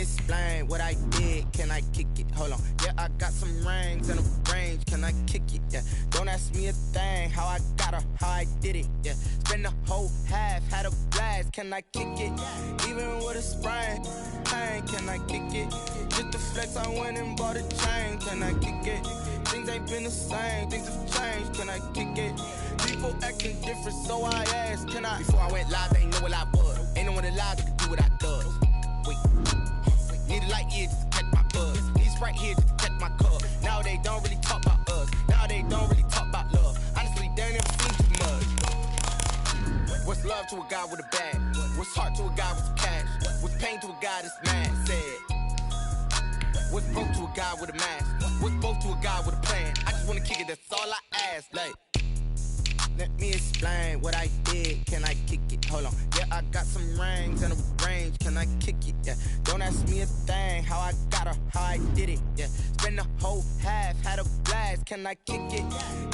explain what I did. Can I kick it? Hold on. Yeah, I got some rings and a range. Can I kick it? Yeah. Don't ask me a thing. How I got her, how I did it. Yeah. Spend the whole half, had a blast. Can I kick it? Even with a sprain. Pain, can I kick it? Just the flex, I went and bought a chain. Can I kick it? Things ain't been the same. Things have changed. Can I kick it? People acting different, so I asked, can I? Before I went live, they ain't know what I was. Ain't no one alive that could do what I does. Wait. Need a light here just to catch my buzz. Need Sprite here just to catch my cup. Now they don't really talk about us. Now they don't really talk about love. Honestly, they ain't never seen too much. What's love to a guy with a bag? What's heart to a guy with some cash? What's pain to a guy that's mad? Said. What's broke to a guy with a mask? What's both to a guy with a plan? I just wanna kick it, that's all I ask. Like, let me explain what I did. Can I kick it? Hold on. Yeah, I got some rings and a range. Can I kick it? Yeah. Don't ask me a thing. How I got her, how I did it. Yeah. Spend the whole half, had a blast. Can I kick it?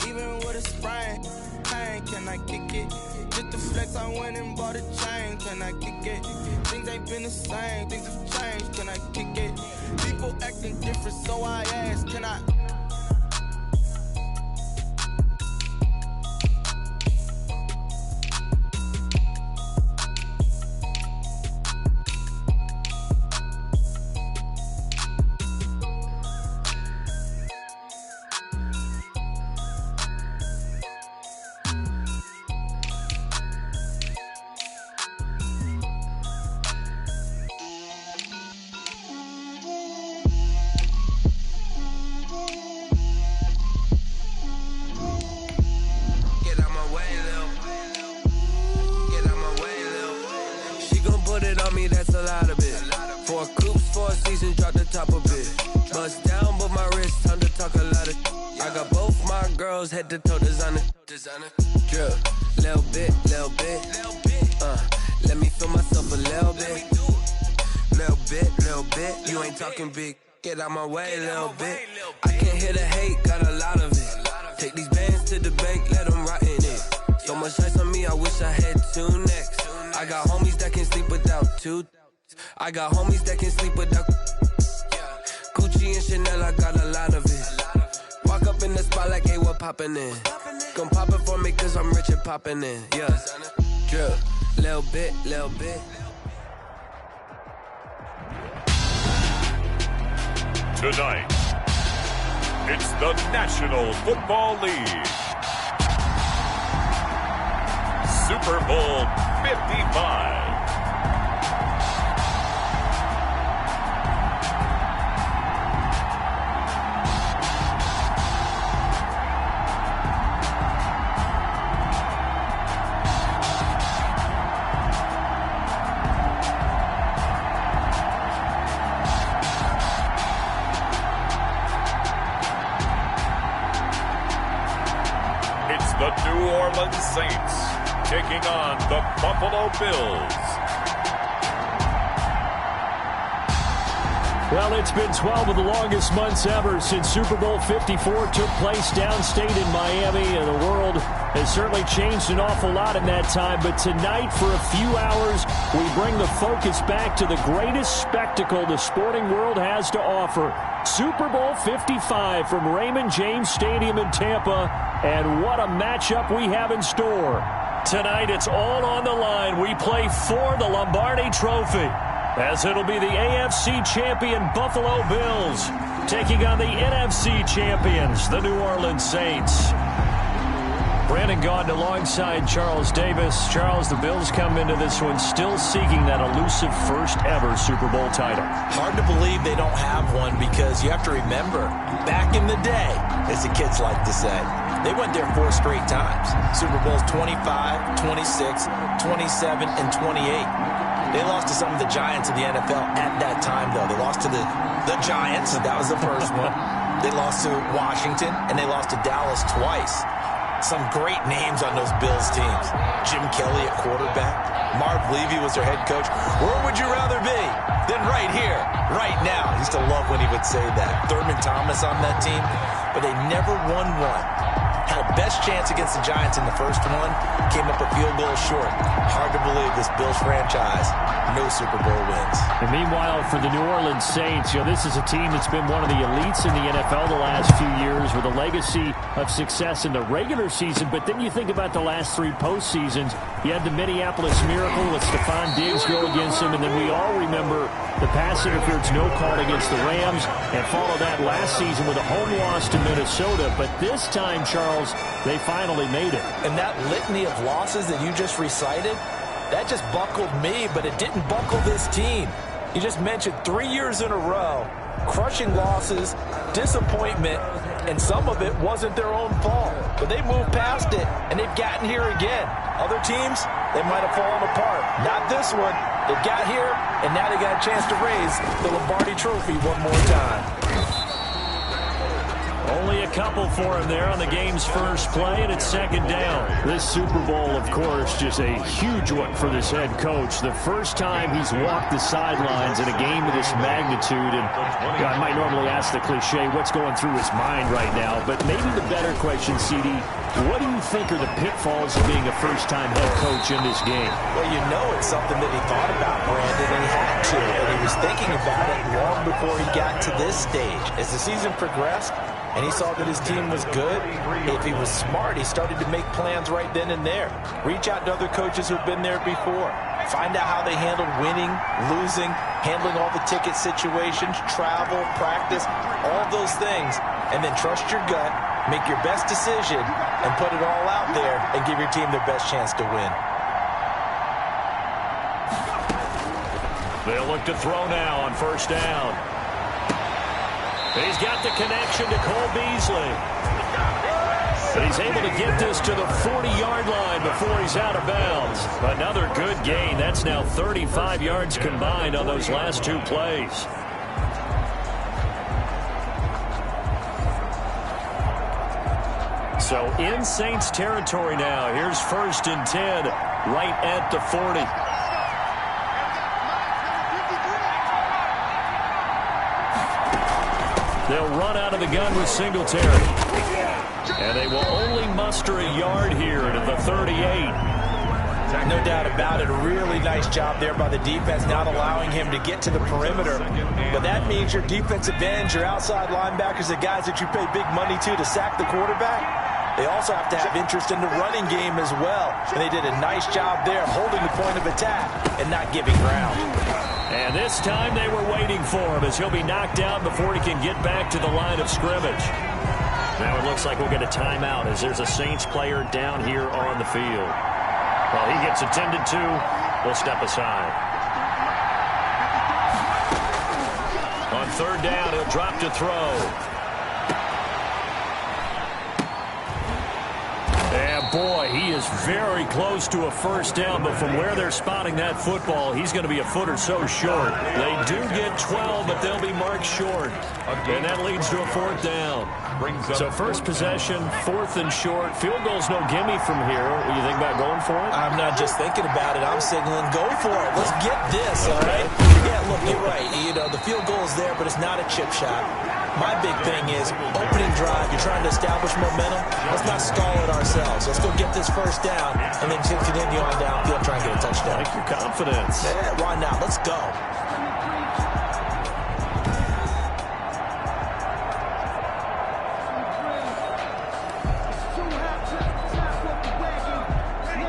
Even with a sprain. Pain, can I kick it? Just the flex, I went and bought a chain. Can I kick it? Things ain't been the same. Things have changed. Can I kick it? People acting different, so I ask, can I? Head to toe designer, drip, little bit, let me feel myself a little bit, you ain't talking big, get out my way, little bit, I can't hear the hate, got a lot of it, take these bands to the bank, let them rot in it, so much ice on me, I wish I had two necks, I got homies that can sleep without two, I got homies that can sleep without, Gucci and Chanel, I got a lot of it. Walk up in the spot like, hey, what poppin' in? Gon' pop it for me cause I'm rich and poppin' in. Yeah, drip, little bit. Tonight, it's the National Football League. Super Bowl 55. The New Orleans Saints taking on the Buffalo Bills. Well, it's been 12 of the longest months ever since Super Bowl 54 took place downstate in Miami, and the world has certainly changed an awful lot in that time. But tonight, for a few hours, we bring the focus back to the greatest spectacle the sporting world has to offer. Super Bowl 55 from Raymond James Stadium in Tampa, and what a matchup we have in store. Tonight, it's all on the line. We play for the Lombardi Trophy, as it'll be the AFC champion Buffalo Bills taking on the NFC champions, the New Orleans Saints. Brandon Gaudin alongside Charles Davis. Charles, the Bills come into this one still seeking that elusive first-ever Super Bowl title. Hard to believe they don't have one because you have to remember, back in the day, as the kids like to say, they went there 4 straight times. Super Bowls 25, 26, 27, and 28. They lost to some of the giants of the NFL at that time, though. They lost to the Giants. That was the first one. They lost to Washington, and they lost to Dallas twice. Some great names on those Bills teams. Jim Kelly at quarterback. Marv Levy was their head coach. Where would you rather be than right here, right now? I used to love when he would say that. Thurman Thomas on that team, but they never won one. Had a best chance against the Giants in the first one. Came up a field goal short. Hard to believe this Bills franchise. No Super Bowl wins. And meanwhile, for the New Orleans Saints, this is a team that's been one of the elites in the NFL the last few years with a legacy of success in the regular season. But then you think about the last 3 postseasons. You had the Minneapolis Miracle with Stephon Diggs go against them, and then we all remember the pass interference no call against the Rams, and followed that last season with a home loss to Minnesota. But this time, Charles, they finally made it. And that litany of losses that you just recited, that just buckled me, but it didn't buckle this team. You just mentioned 3 years in a row, crushing losses, disappointment, and some of it wasn't their own fault. But they moved past it, and they've gotten here again. Other teams, they might have fallen apart. Not this one. They got here, and now they got a chance to raise the Lombardi Trophy one more time. Only a couple for him there on the game's first play, and it's second down. This Super Bowl, of course, just a huge one for this head coach. The first time he's walked the sidelines in a game of this magnitude, and I might normally ask the cliche, what's going through his mind right now? But maybe the better question, CD, what do you think are the pitfalls of being a first-time head coach in this game? Well, it's something that he thought about, Brandon, and he had to, and he was thinking about it long before he got to this stage. As the season progressed, and he saw that his team was good, if he was smart, he started to make plans right then and there. Reach out to other coaches who've been there before. Find out how they handled winning, losing, handling all the ticket situations, travel, practice, all those things. And then trust your gut, make your best decision, and put it all out there and give your team their best chance to win. They'll look to throw now on first down. He's got the connection to Cole Beasley. But he's able to get this to the 40-yard line before he's out of bounds. Another good gain. That's now 35 yards combined on those last 2 plays. So in Saints territory now. Here's 1st and 10 right at the 40. They'll run out of the gun with Singletary. And they will only muster a yard here to the 38. No doubt about it. A really nice job there by the defense, not allowing him to get to the perimeter. But that means your defensive ends, your outside linebackers, the guys that you pay big money to sack the quarterback, they also have to have interest in the running game as well. And they did a nice job there holding the point of attack and not giving ground. And this time they were waiting for him as he'll be knocked down before he can get back to the line of scrimmage. Now it looks like we'll get a timeout as there's a Saints player down here on the field. Well, he gets attended to. We'll step aside. On third down, he'll drop to throw. And boy, he is very close to a first down, but from where they're spotting that football, he's going to be a foot or so short. They do get 12, but they'll be marked short. And that leads to a 4th down. So first possession, 4th and short. Field goal's no gimme from here. What do you think about going for it? I'm not just thinking about it. I'm signaling, go for it. Let's get this, all right? Yeah, look, you're right. The field goal is there, but it's not a chip shot. My big thing is opening drive. You're trying to establish momentum. Let's not stall it ourselves. Let's go get this first down and then continue on downfield, try and get a touchdown. I like your confidence. Yeah, why not? Let's go.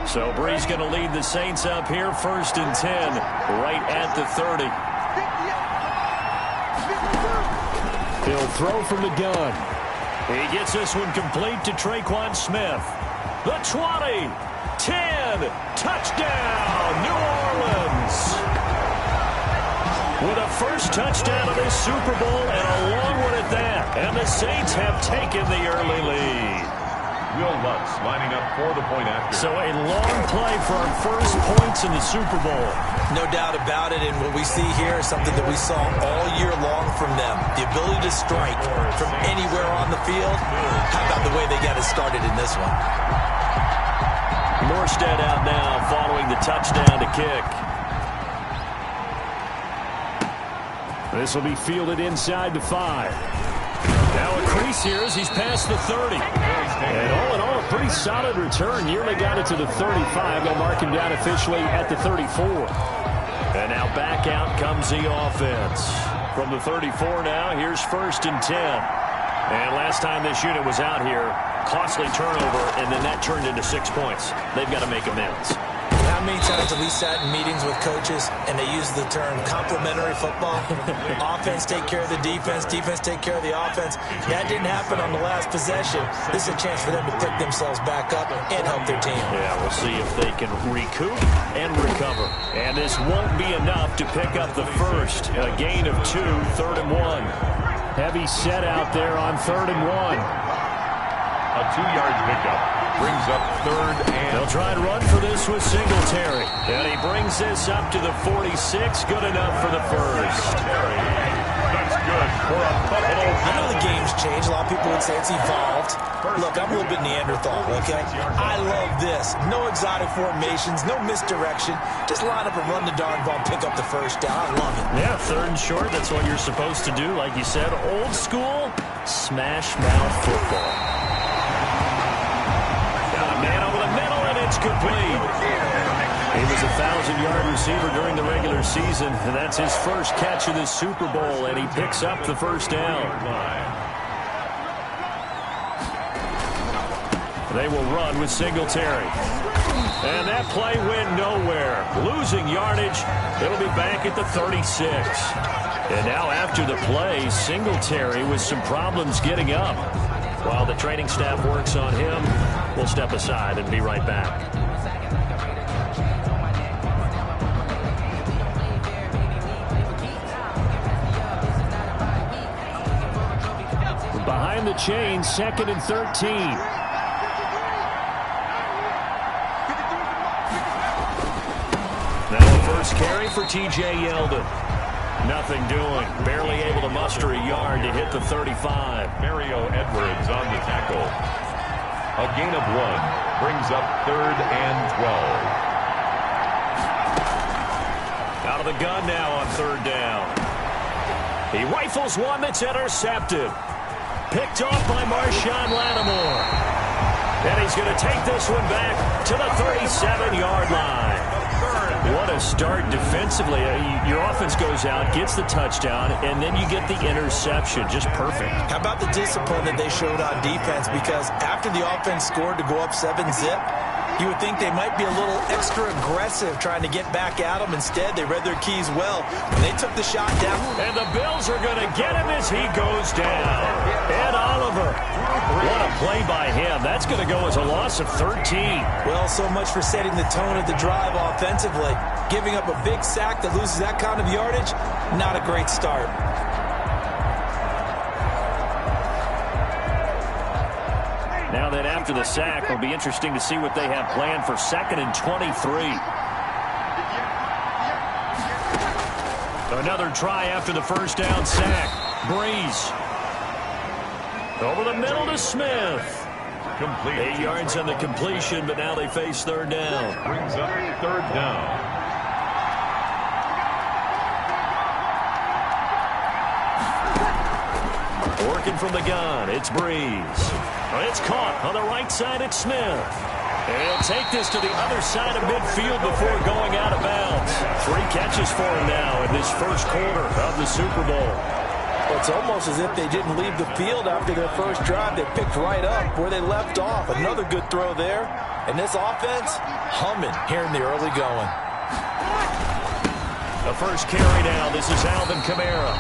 So Bree's going to lead the Saints up here, 1st and 10, right at the 30. He'll throw from the gun. He gets this one complete to Traquan Smith. The 20, 10, touchdown, New Orleans. With a first touchdown of this Super Bowl and a long one at that. And the Saints have taken the early lead. Will Lutz lining up for the point after. So a long play for our first points in the Super Bowl. No doubt about it, and what we see here is something that we saw all year long from them. The ability to strike from anywhere on the field. How about the way they got it started in this one? Morstead out now following the touchdown to kick. This will be fielded inside the 5. Now a crease here as he's past the 30. And all in all, a pretty solid return. Nearly got it to the 35. They'll mark him down officially at the 34. And now back out comes the offense. From the 34 now, here's 1st and 10. And last time this unit was out here, costly turnover, and then that turned into 6 points. They've got to make amends. How many times have we sat in meetings with coaches and they use the term complementary football? Offense take care of the defense, defense take care of the offense. That didn't happen on the last possession. This is a chance for them to pick themselves back up and help their team. Yeah, we'll see if they can recoup and recover. And this won't be enough to pick up the first. A gain of 2, 3rd and 1. Heavy set out there on 3rd and 1. A 2-yard pickup. Brings up 3rd and... They'll try and run for this with Singletary. And he brings this up to the 46. Good enough for the first. That's good for a Buffalo. I know the game's changed. A lot of people would say it's evolved. Look, I'm a little bit Neanderthal, okay? I love this. No exotic formations, no misdirection. Just line up and run the darn ball and pick up the first down. I love it. Yeah, 3rd and short. That's what you're supposed to do. Like you said, old school smash mouth football. Man over the middle, and it's complete. He was a 1,000-yard receiver during the regular season, and that's his first catch of the Super Bowl, and he picks up the first down. They will run with Singletary. And that play went nowhere. Losing yardage. It'll be back at the 36. And now after the play, Singletary with some problems getting up. While the training staff works on him, we'll step aside and be right back. Behind the chains, 2nd and 13. Now a first carry for T.J. Yeldon. Nothing doing. Barely able to muster a yard to hit the 35. Mario Edwards on the tackle. A gain of 1 brings up 3rd and 12. Out of the gun now on 3rd down. He rifles one that's intercepted. Picked off by Marshawn Lattimore. And he's going to take this one back to the 37-yard line. What a start defensively. Your offense goes out, gets the touchdown, and then you get the interception. Just perfect. How about the discipline that they showed on defense? Because after the offense scored to go up 7-zip, you would think they might be a little extra aggressive trying to get back at them. Instead, they read their keys well. When they took the shot down. And the Bills are going to get him as he goes down. Ed Oliver. What a play by him. That's going to go as a loss of 13. Well, so much for setting the tone of the drive offensively. Giving up a big sack that loses that kind of yardage, not a great start. Now then, after the sack, it'll be interesting to see what they have planned for 2nd and 23. Another try after the first down sack. Breeze. Over the middle to Smith. Complete. 8 yards on the completion, but now they face 3rd down. Brings up 3rd down. Working from the gun, it's Breeze. It's caught on the right side, it's Smith. And he'll take this to the other side of midfield before going out of bounds. 3 catches for him now in this first quarter of the Super Bowl. It's almost as if they didn't leave the field after their first drive. They picked right up where they left off. Another good throw there. And this offense, humming here in the early going. The first carry now. This is Alvin Kamara.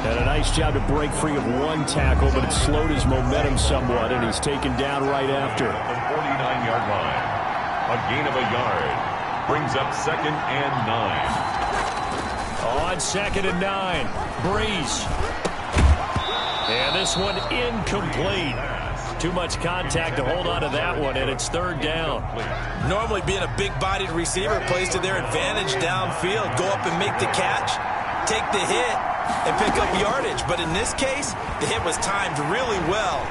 And a nice job to break free of 1 tackle, but it slowed his momentum somewhat, and he's taken down right after. The 49-yard line. A gain of a yard. Brings up 2nd and 9. On 2nd and 9, Breeze. And this one incomplete. Too much contact to hold on to that one, and it's 3rd down. Normally being a big-bodied receiver plays to their advantage downfield. Go up and make the catch, take the hit, and pick up yardage. But in this case, the hit was timed really well.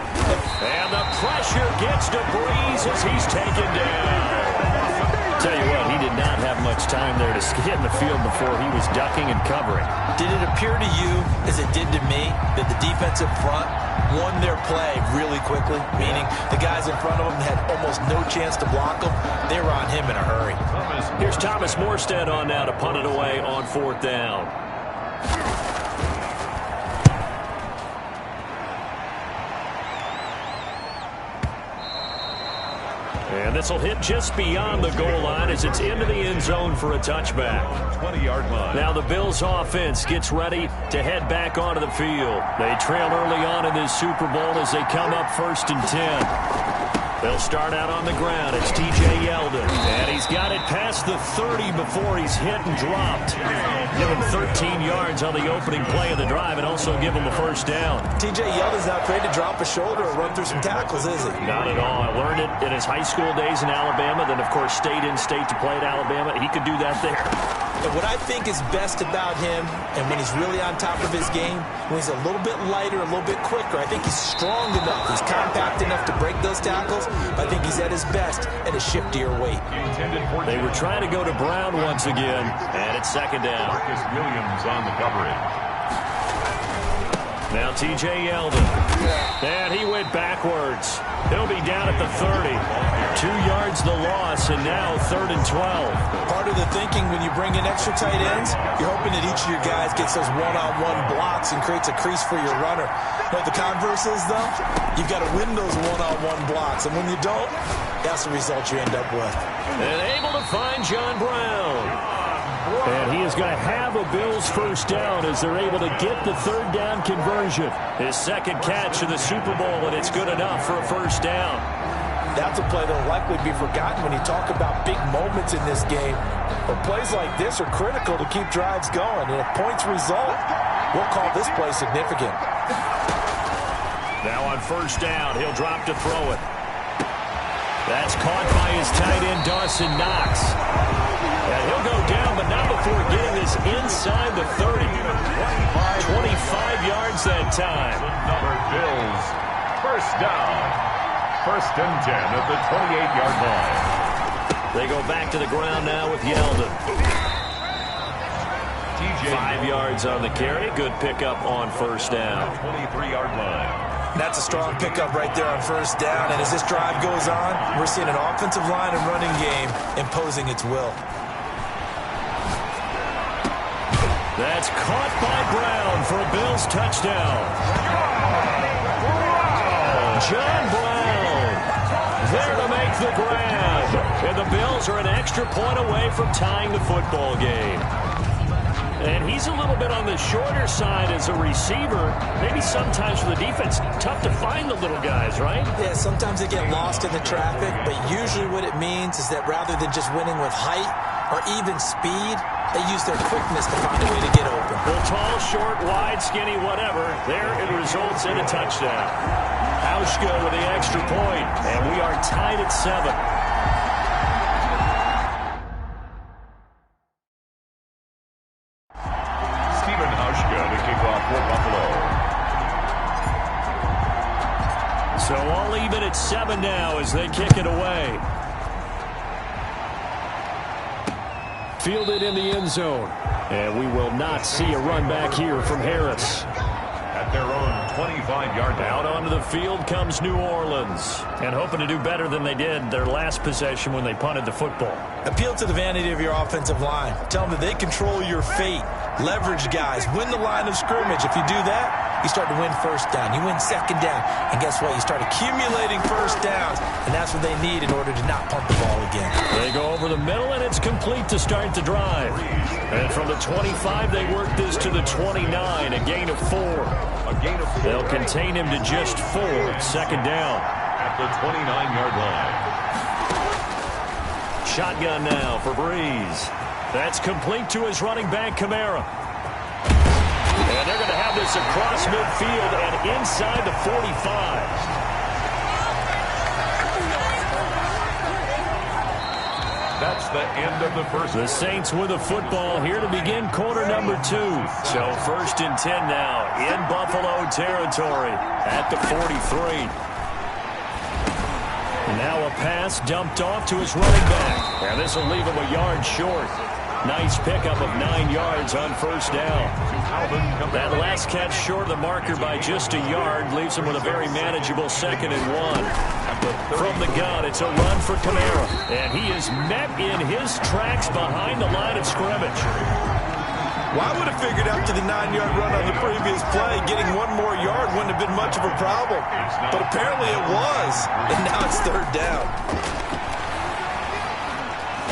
And the pressure gets to Breeze as he's taken down. Tell you what, he did not have much time there to scan the field before he was ducking and covering. Did it appear to you, as it did to me, that the defensive front won their play really quickly? Meaning the guys in front of them had almost no chance to block them. They were on him in a hurry. Here's Thomas Morstead on now to punt it away on 4th down. And this will hit just beyond the goal line as it's into the end zone for a touchback. 20-yard line. Now the Bills offense gets ready to head back onto the field. They trail early on in this Super Bowl as they come up 1st and 10. They'll start out on the ground. It's T.J. Yeldon. And he's got it past the 30 before he's hit and dropped. Give him 13 yards on the opening play of the drive and also give him a 1st down. T.J. Yeldon's not afraid to drop a shoulder or run through some tackles, is he? Not at all. I learned it in his high school days in Alabama. Then, of course, stayed in state to play at Alabama. He could do that there. And what I think is best about him, and when he's really on top of his game, when he's a little bit lighter, a little bit quicker, I think he's strong enough, he's compact enough to break those tackles. I think he's at his best at a shiftier weight. They were trying to go to Brown once again, and it's 2nd down. Marcus Williams on the coverage. Now T.J. Yeldon. And he went backwards. He'll be down at the 30. 2 yards the loss, and now 3rd and 12. Part of the thinking when you bring in extra tight ends, you're hoping that each of your guys gets those one-on-one blocks and creates a crease for your runner. You know what the converse is, though? You've got to win those one-on-one blocks, and when you don't, that's the result you end up with. And able to find John Brown. And he is going to have a Bills 1st down as they're able to get the 3rd down conversion. His 2nd catch in the Super Bowl, and it's good enough for a 1st down. That's a play that will likely be forgotten when you talk about big moments in this game. But plays like this are critical to keep drives going. And if points result, we'll call this play significant. Now on 1st down, he'll drop to throw it. That's caught by his tight end, Dawson Knox. And he'll go down, but not before getting this inside the 30. 25 yards that time. Number Bills. 1st down. 1st and 10 at the 28-yard line. They go back to the ground now with Yeldon. 5 yards on the carry. Good pickup on 1st down. 23-yard line. That's a strong pickup right there on 1st down. And as this drive goes on, we're seeing an offensive line and running game imposing its will. That's caught by Brown for a Bills touchdown. John Brown there to make the grab. And the Bills are an extra point away from tying the football game. And he's a little bit on the shorter side as a receiver. Maybe sometimes for the defense, tough to find the little guys, right? Yeah, sometimes they get lost in the traffic, but usually what it means is that rather than just winning with height or even speed, they use their quickness to find a way to get open. Well, tall, short, wide, skinny, whatever, there it results in a touchdown. Hauschka with the extra point, and we are tied at 7. So all even at 7 now as they kick it away. Fielded in the end zone. And we will not see a run back here from Harris. At their own 25-yard line. Out onto the field comes New Orleans. And hoping to do better than they did their last possession when they punted the football. Appeal to the vanity of your offensive line. Tell them that they control your fate. Leverage guys. Win the line of scrimmage. If you do that, you start to win 1st down. You win 2nd down. And guess what? You start accumulating 1st downs. And that's what they need in order to not punt the ball again. They go over the middle, and it's complete to start the drive. And from the 25, they work this to the 29, a gain of 4. They'll contain him to just 4. 2nd down. At the 29-yard line. Shotgun now for Breeze. That's complete to his running back, Kamara. And they're going to have this across midfield and inside the 45. That's the end of the first. The Saints with the football here to begin quarter number 2. So 1st and 10 now in Buffalo territory at the 43. And now a pass dumped off to his running back. And this will leave him a yard short. Nice pickup of 9 yards on first down. That last catch short of the marker by just a yard leaves him with a very manageable 2nd and 1. From the gun, it's a run for Kamara. And he is met in his tracks behind the line of scrimmage. Well, I would have figured after the 9-yard run on the previous play, getting 1 more yard wouldn't have been much of a problem. But apparently it was. And now it's 3rd down.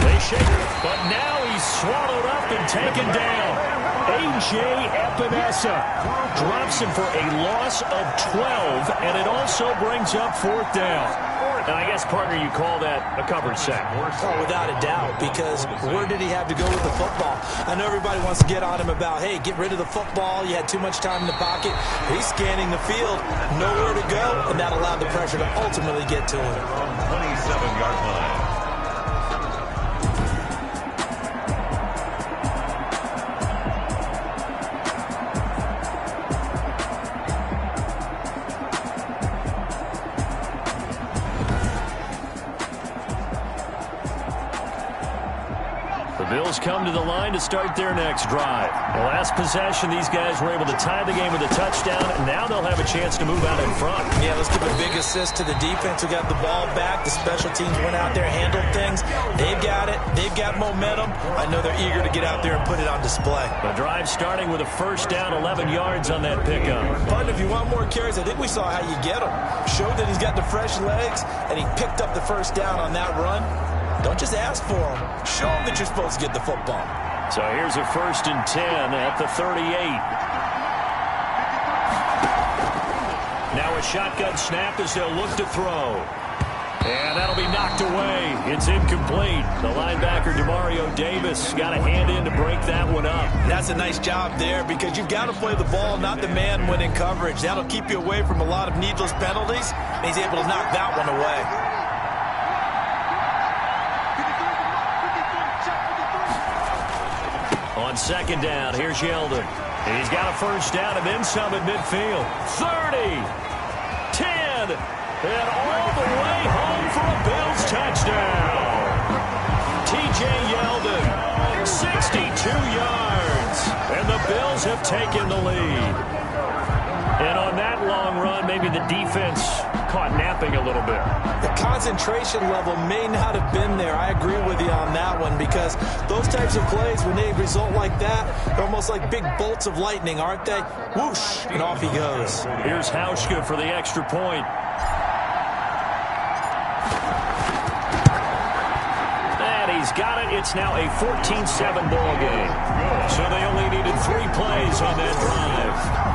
They shake it, but now he's swallowed up and taken down. A.J. Epinesa drops him for a loss of 12, and it also brings up 4th down. And I guess, partner, you call that a covered sack. Oh, without a doubt, because where did he have to go with the football? I know everybody wants to get on him about, hey, get rid of the football. You had too much time in the pocket. He's scanning the field, nowhere to go, and that allowed the pressure to ultimately get to him. 27-yard line. Bills come to the line to start their next drive. The last possession, these guys were able to tie the game with a touchdown, and now they'll have a chance to move out in front. Yeah, let's give a big assist to the defense who got the ball back. The special teams went out there, handled things. They've got it. They've got momentum. I know they're eager to get out there and put it on display. The drive starting with a first down, 11 yards on that pickup. Partner, if you want more carries, I think we saw how you get them. Showed that he's got the fresh legs, and he picked up the first down on that run. Don't just ask for them. Show them that you're supposed to get the football. So here's a 1st and 10 at the 38. Now a shotgun snap as they'll look to throw. And that'll be knocked away. It's incomplete. The linebacker, Demario Davis, got a hand in to break that one up. That's a nice job there because you've got to play the ball, not the man when in coverage. That'll keep you away from a lot of needless penalties, and he's able to knock that one away. On 2nd down, here's Yeldon. He's got a first down and then some at midfield. 30, 10, and all the way home for a Bills touchdown. T.J. Yeldon, 62 yards, and the Bills have taken the lead. And on that long run, maybe the defense caught napping a little bit. The concentration level may not have been there. I agree with you on that one because those types of plays, when they result like that, they're almost like big bolts of lightning, aren't they? Whoosh, and off he goes. Here's Hauschka for the extra point. And he's got it. It's now a 14-7 ball game. So they only needed 3 plays on that drive.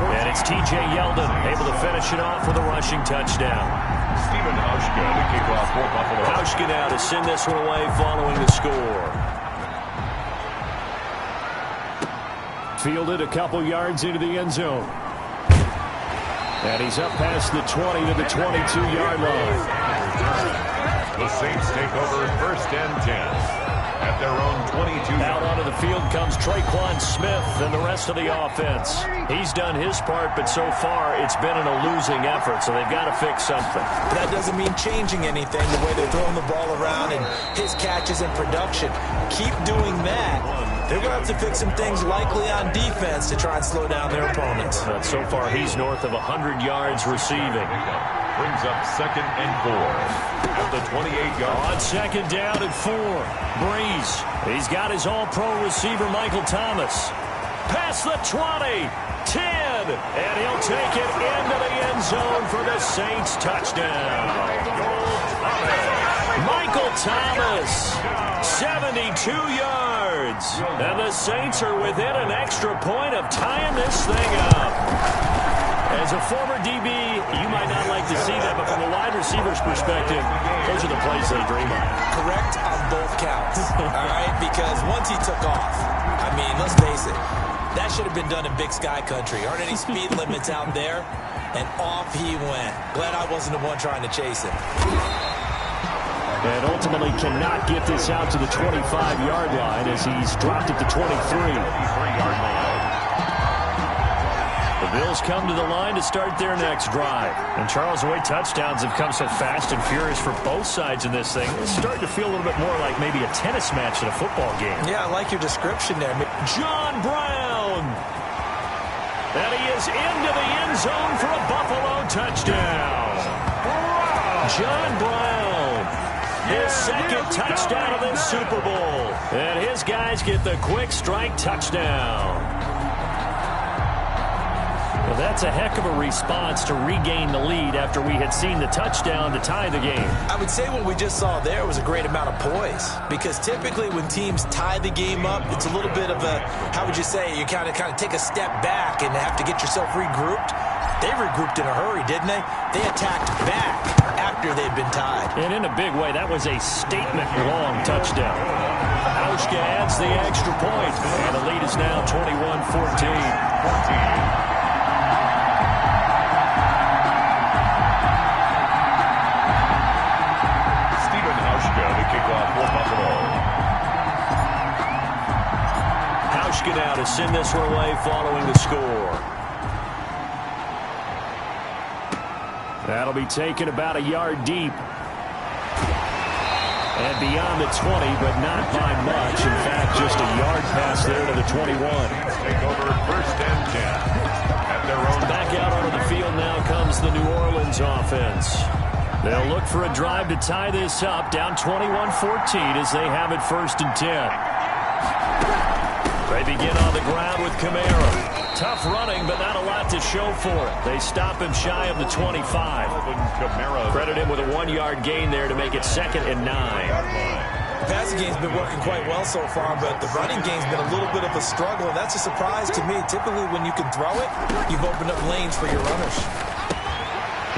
And it's T.J. Yeldon able to finish it off with a rushing touchdown. Stephen Hauschka to kick off for Buffalo. Hauschka now to send this one away following the score. Fielded a couple yards into the end zone. And he's up past the 20 to the 22-yard line. The Saints take over 1st and 10. At their own 22. Out onto the field comes Traquan Smith and the rest of the offense. He's done his part, but so far it's been in a losing effort, so they've got to fix something. But that doesn't mean changing anything, the way they're throwing the ball around and his catches and production. Keep doing that. They're going to have to fix some things likely on defense to try and slow down their opponents. But so far he's north of 100 yards receiving. Brings up 2nd and 4 at the 28-yard. On 2nd down and 4. Breeze. He's got his all-pro receiver, Michael Thomas. Past the 20. 10. And he'll take it into the end zone for the Saints touchdown. Michael Thomas. 72 yards. And the Saints are within an extra point of tying this thing up. As a former DB, you might not like to see that, but from a wide receiver's perspective, those are the plays they dream of. Correct on both counts, all right? Because once he took off, I mean, let's face it, that should have been done in Big Sky Country. Aren't any speed limits out there? And off he went. Glad I wasn't the one trying to chase him. And ultimately cannot get this out to the 25-yard line as he's dropped at the 23. The Bills come to the line to start their next drive. And Charles, the way touchdowns have come so fast and furious for both sides in this thing, it's starting to feel a little bit more like maybe a tennis match at a football game. Yeah, I like your description there. John Brown. And he is into the end zone for a Buffalo touchdown. John Brown, his second touchdown of this Super Bowl. And his guys get the quick strike touchdown. Well, that's a heck of a response to regain the lead after we had seen the touchdown to tie the game. I would say what we just saw there was a great amount of poise, because typically when teams tie the game up, it's a little bit of a, how would you say, you kind of take a step back and have to get yourself regrouped. They regrouped in a hurry, didn't they? They attacked back after they'd been tied. And in a big way, that was a statement-long touchdown. Hauschka adds the extra point, and the lead is now 21-14. Hauschka now to send this one away following the score. That'll be taken about a yard deep. And beyond the 20, but not by much. In fact, just a yard pass there to the 21. Take over first and 10. At their own. Back out onto the field now comes the New Orleans offense. They'll look for a drive to tie this up, down 21-14 as they have it first and 10. They begin on the ground with Kamara. Tough running, but not a lot to show for it. They stop him shy of the 25. Credit him with a 1-yard gain there to make it 2nd and 9. The passing game's been working quite well so far, but the running game's been a little bit of a struggle, and that's a surprise to me. Typically, when you can throw it, you've opened up lanes for your runners.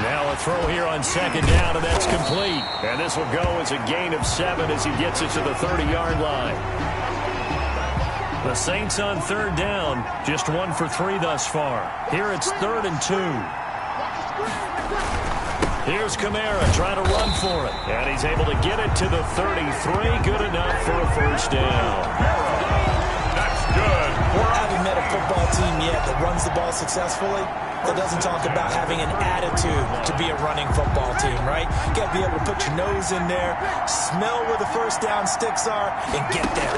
Now a throw here on 2nd down, and that's complete. And this will go as a gain of 7 as he gets it to the 30-yard line. The Saints on 3rd down, just 1 for 3 thus far. Here it's 3rd and 2. Here's Kamara trying to run for it. And he's able to get it to the 33. Good enough for a first down. That's good. I haven't met a football team yet that runs the ball successfully that doesn't talk about having an attitude to be a running football team, right? You got to be able to put your nose in there, smell where the first down sticks are, and get there.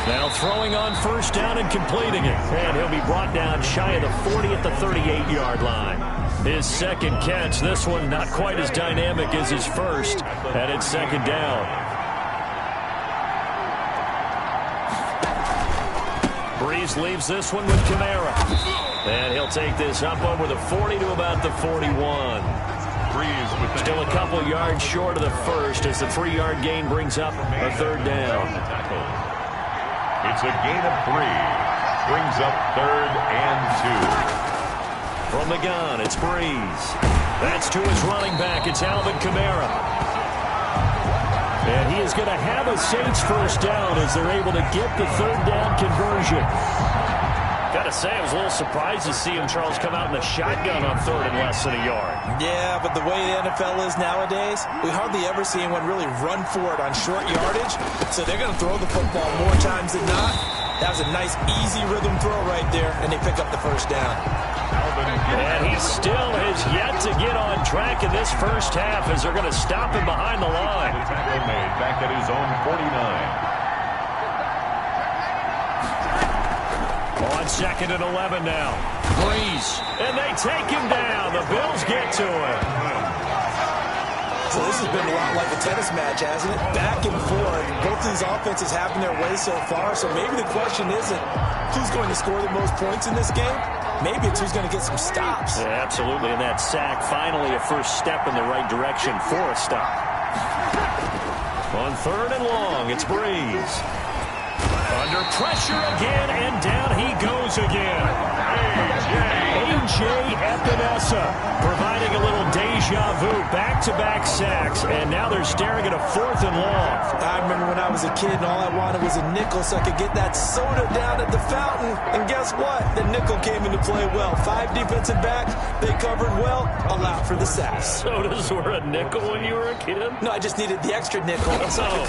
Now throwing on 1st down and completing it. And he'll be brought down shy of the 40 at the 38-yard line. His 2nd catch, this one not quite as dynamic as his first, and it's 2nd down. Breeze leaves this one with Kamara. And he'll take this up over the 40 to about the 41. Still a couple yards short of the first as the 3-yard gain brings up a 3rd down. It's a gain of 3. Brings up 3rd and 2. From the gun, it's Breeze. That's to his running back. It's Alvin Kamara. And he is going to have a Saints first down as they're able to get the 3rd down conversion. Got to say, I was a little surprised to see him, Charles, come out in the shotgun on 3rd and less than a yard. Yeah, but the way the NFL is nowadays, we hardly ever see anyone really run for it on short yardage. So they're going to throw the football more times than not. That was a nice, easy rhythm throw right there, and they pick up the first down. And he still has yet to get on track in this first half as they're going to stop him behind the line. Tackle made back at his own 49. On 2nd and 11 now. Breeze. And they take him down. The Bills get to him. So this has been a lot like a tennis match, hasn't it? Back and forth. Both of these offenses having their way so far. So maybe the question isn't who's going to score the most points in this game. Maybe it's who's going to get some stops. Yeah, absolutely. And that sack, finally a first step in the right direction for a stop. On 3rd and long, it's Breeze. Under pressure again, and down he goes again. A.J. Epinesa providing a little deja vu. Back-to-back sacks, and now they're staring at a 4th and long. I remember when I was a kid and all I wanted was a nickel so I could get that soda down at the fountain. And guess what? The nickel came into play well. 5 defensive backs, they covered well, allowed for the sacks. Sodas were a nickel when you were a kid? No, I just needed the extra nickel so I could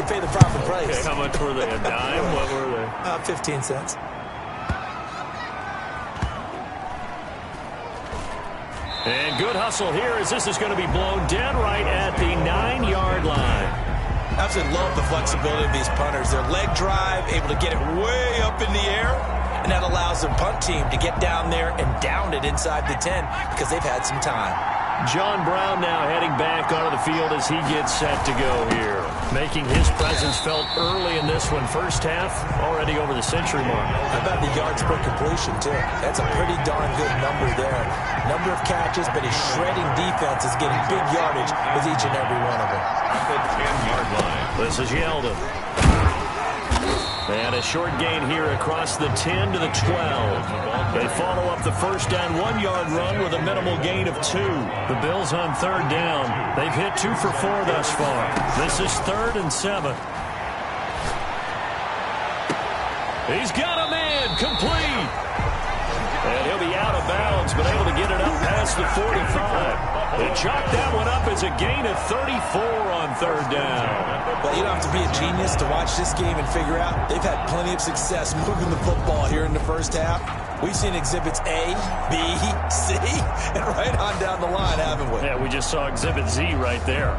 pay the proper price. Okay, how much were they? A dime? What were they? 15 cents. And good hustle here as this is going to be blown dead right at the 9-yard line. I absolutely love the flexibility of these punters. Their leg drive, able to get it way up in the air, and that allows the punt team to get down there and down it inside the 10 because they've had some time. John Brown now heading back onto the field as he gets set to go here. Making his presence felt early in this one. First half, already over the century mark. How about the yards per completion, too? That's a pretty darn good number there. Number of catches, but his shredding defense is getting big yardage with each and every one of them. At the 10-yard line. This is Yeldon. And a short gain here across the 10 to the 12. They follow up the first down 1-yard run with a minimal gain of 2. The Bills on third down. They've hit 2 for 4 thus far. This is 3rd and 7. He's got a man complete. And he'll be out of bounds, but able to get it up past the 45. They chalked that one up as a gain of 34 on third down. But you don't have to be a genius to watch this game and figure out they've had plenty of success moving the football here in the first half. We've seen exhibits A, B, C, and right on down the line, haven't we? Yeah, we just saw exhibit Z right there.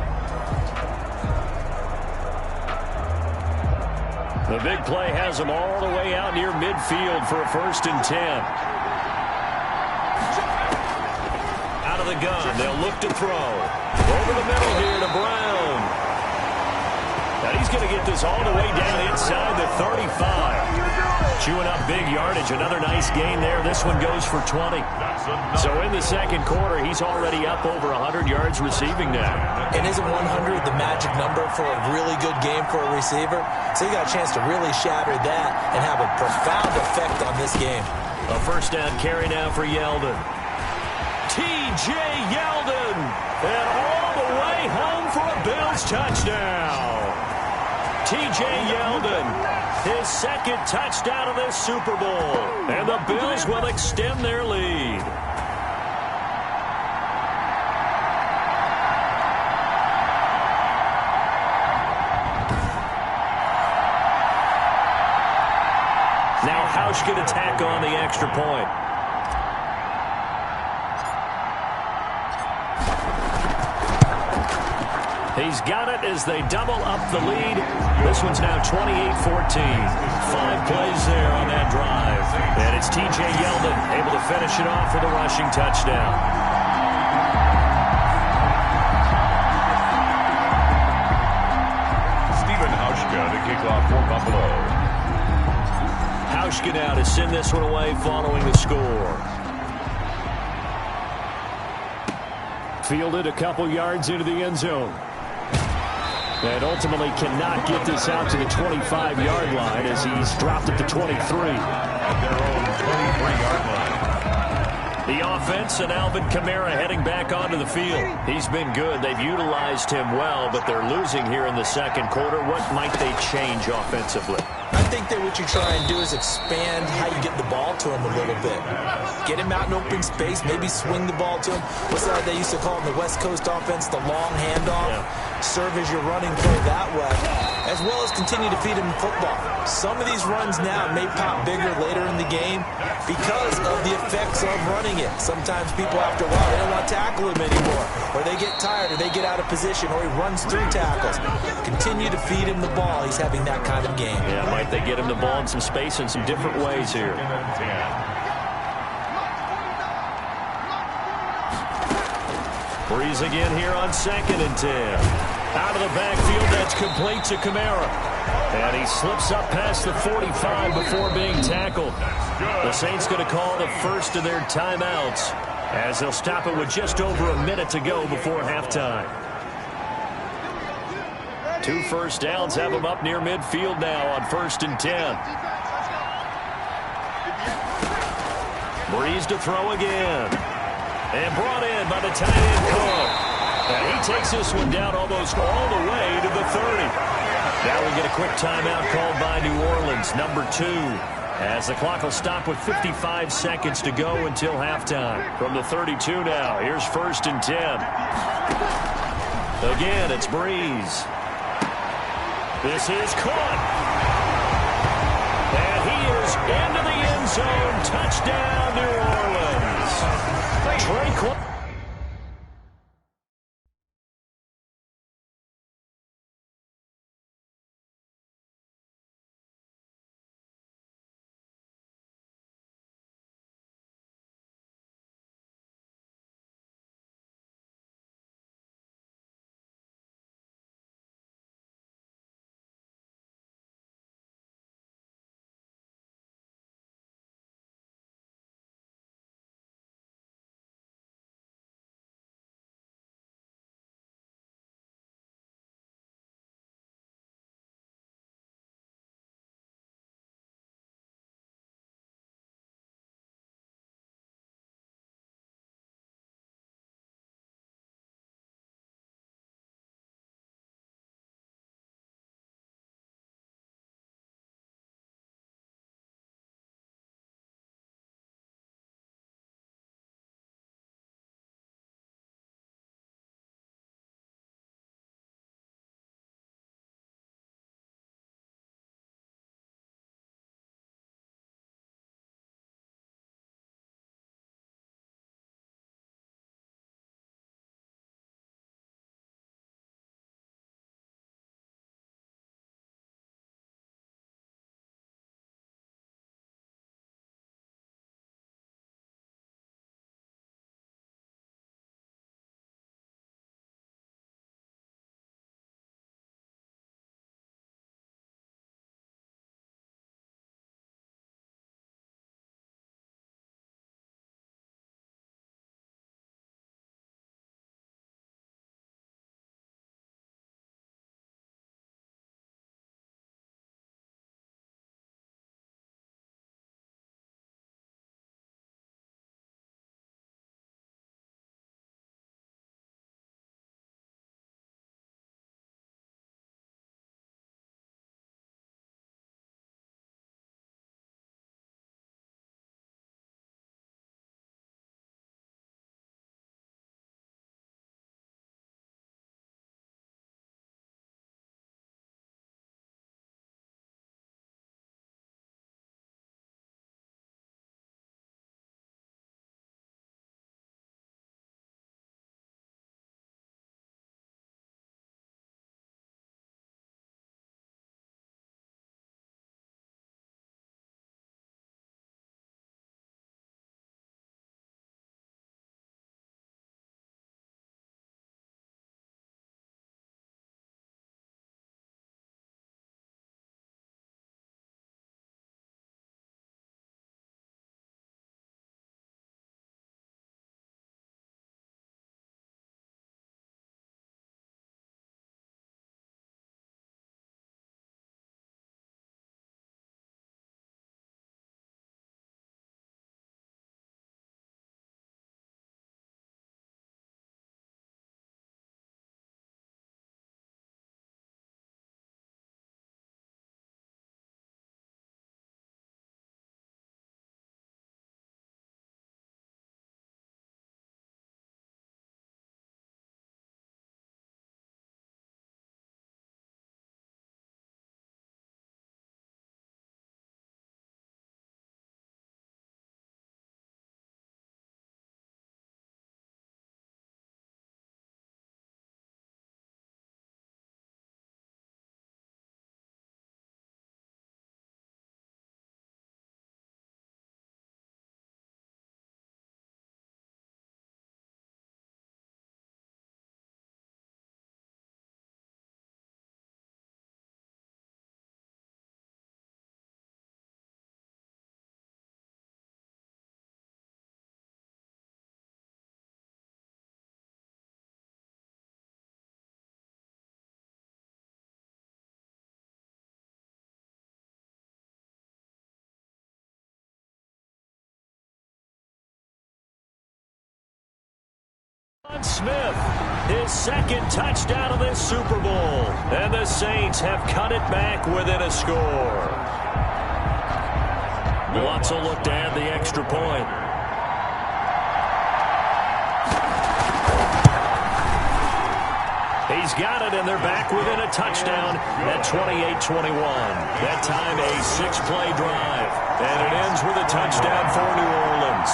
The big play has them all the way out near midfield for a 1st and 10. Out of the gun, they'll look to throw. Over the middle here to Brown. Now he's going to get this all the way down inside the 35. Chewing up big yardage. Another nice gain there. This one goes for 20. So in the second quarter, he's already up over 100 yards receiving now. And isn't 100 the magic number for a really good game for a receiver? So you got a chance to really shatter that and have a profound effect on this game. A first down carry now for Yeldon. T.J. Yeldon. And all the way home for a Bills touchdown. T.J. Yeldon, his second touchdown of this Super Bowl. And the Bills will extend their lead. Now Hausch going to tack on the extra point. He's got it as they double up the lead. This one's now 28-14. 5 plays there on that drive. And it's T.J. Yeldon able to finish it off with a rushing touchdown. Stephen Hauschka to kick off for Buffalo. Hauschka now to send this one away following the score. Fielded a couple yards into the end zone. And ultimately cannot get this out to the 25-yard line as he's dropped it to 23. At their own 23-yard line. The offense and Alvin Kamara heading back onto the field. He's been good. They've utilized him well, but they're losing here in the second quarter. What might they change offensively? I think that what you try and do is expand how you get the ball to him a little bit. Get him out in open space, maybe swing the ball to him. What's that they used to call in the West Coast offense, the long handoff? Yeah. Serve as your running play that way, as well as continue to feed him football. Some of these runs now may pop bigger later in the game because of the effects of running it. Sometimes people, after a while, they don't want to tackle him anymore, or they get tired, or they get out of position, or he runs through tackles. Continue to feed him the ball. He's having that kind of game. Yeah, might they get him the ball in some space in some different ways here. Breeze again here on 2nd and 10. Out of the backfield, that's complete to Kamara. And he slips up past the 45 before being tackled. The Saints going to call the first of their timeouts as they'll stop it with just over a minute to go before halftime. 2 first downs have them up near midfield now on 1st and 10. Breeze to throw again. And brought in by the tight end Cook. And he takes this one down almost all the way to the 30. Now we get a quick timeout called by New Orleans, number 2. As the clock will stop with 55 seconds to go until halftime. From the 32 now, here's 1st and 10. Again, it's Breeze. This is caught. And he is into the end zone. Touchdown, New Orleans. Smith, his second touchdown of this Super Bowl. And the Saints have cut it back within a score. Watts will look to add the extra point. He's got it, and they're back within a touchdown at 28-21. That time a 6-play drive. And it ends with a touchdown for New Orleans.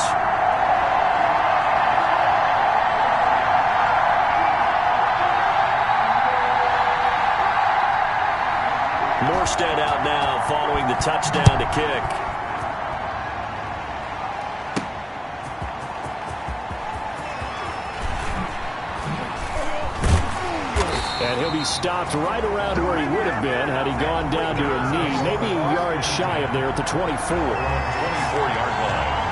Morstead out now following the touchdown to kick. And he'll be stopped right around where he would have been had he gone down to a knee, maybe a yard shy of there at the 24. 24-yard line.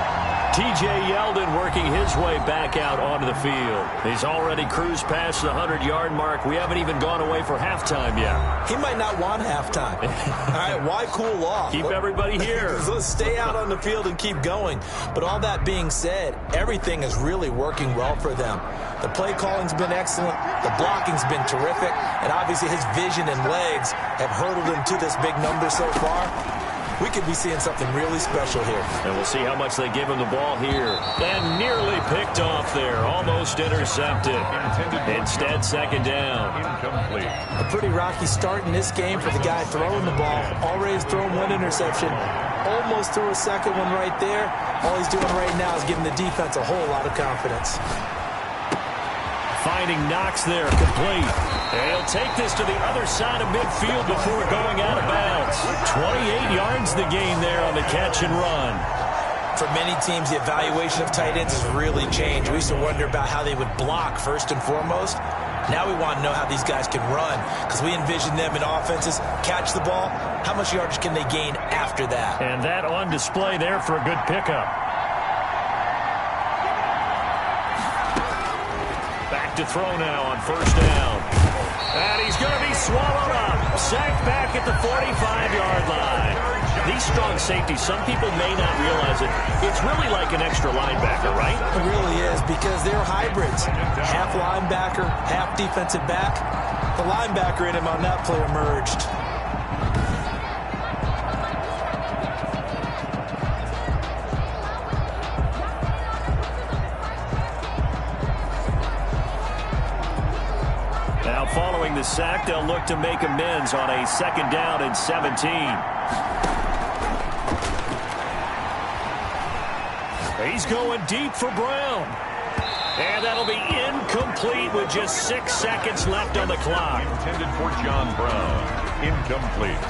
T.J. Yeldon working his way back out onto the field. He's already cruised past the 100-yard mark. We haven't even gone away for halftime yet. He might not want halftime. All right, why cool off? Keep everybody here. Let's stay out on the field and keep going. But all that being said, everything is really working well for them. The play calling's been excellent. The blocking's been terrific. And obviously his vision and legs have hurdled him to this big number so far. We could be seeing something really special here. And we'll see how much they give him the ball here. And nearly picked off there. Almost intercepted. Instead, second down. Incomplete. A pretty rocky start in this game for the guy throwing the ball. Already has thrown one interception. Almost threw a second one right there. All he's doing right now is giving the defense a whole lot of confidence. Finding Knox there, complete. And he'll take this to the other side of midfield before going out of bounds. 28 yards the gain there on the catch and run. For many teams, the evaluation of tight ends has really changed. We used to wonder about how they would block first and foremost. Now we want to know how these guys can run, because we envision them in offenses catch the ball. How much yardage can they gain after that? And that on display there for a good pickup. Back to throw now on first down. And he's going to be swallowed up. Sacked back at the 45-yard line. These strong safeties, some people may not realize it. It's really like an extra linebacker, right? It really is, because they're hybrids. Half linebacker, half defensive back. The linebacker in him on that play emerged. Now following the sack, they'll look to make amends on a second down and 17. He's going deep for Brown. And that'll be incomplete with just 6 seconds left on the clock. Intended for John Brown. Incomplete.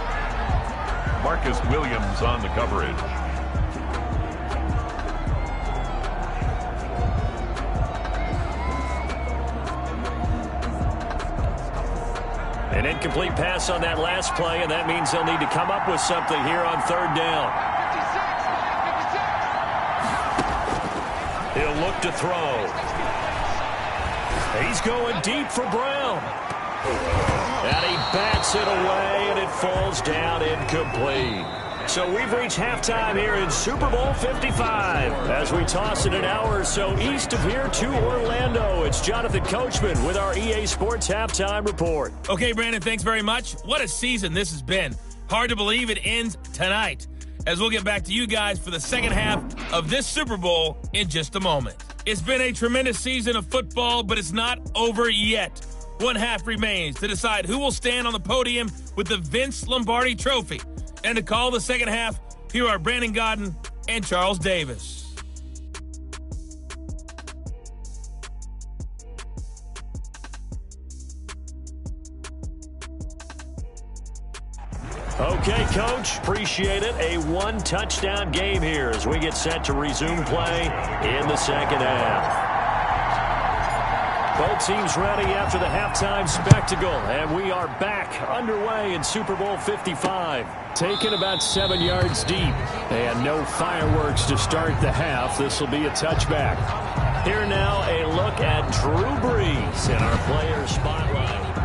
Marcus Williams on the coverage. An incomplete pass on that last play, and that means they'll need to come up with something here on third down. He'll look to throw. He's going deep for Brown. And he bats it away, and it falls down incomplete. So we've reached halftime here in Super Bowl 55. As we toss it an hour or so east of here to Orlando, it's Jonathan Coachman with our EA Sports Halftime Report. Okay, Brandon, thanks very much. What a season this has been. Hard to believe it ends tonight, as we'll get back to you guys for the second half of this Super Bowl in just a moment. It's been a tremendous season of football, but it's not over yet. One half remains to decide who will stand on the podium with the Vince Lombardi Trophy. And to call the second half, here are Brandon Godden and Charles Davis. Okay, Coach, appreciate it. A one-touchdown game here as we get set to resume play in the second half. Both teams ready after the halftime spectacle, and we are back underway in Super Bowl 55. Taken about 7 yards deep, and no fireworks to start the half. This will be a touchback. Here now, a look at Drew Brees in our player spotlight.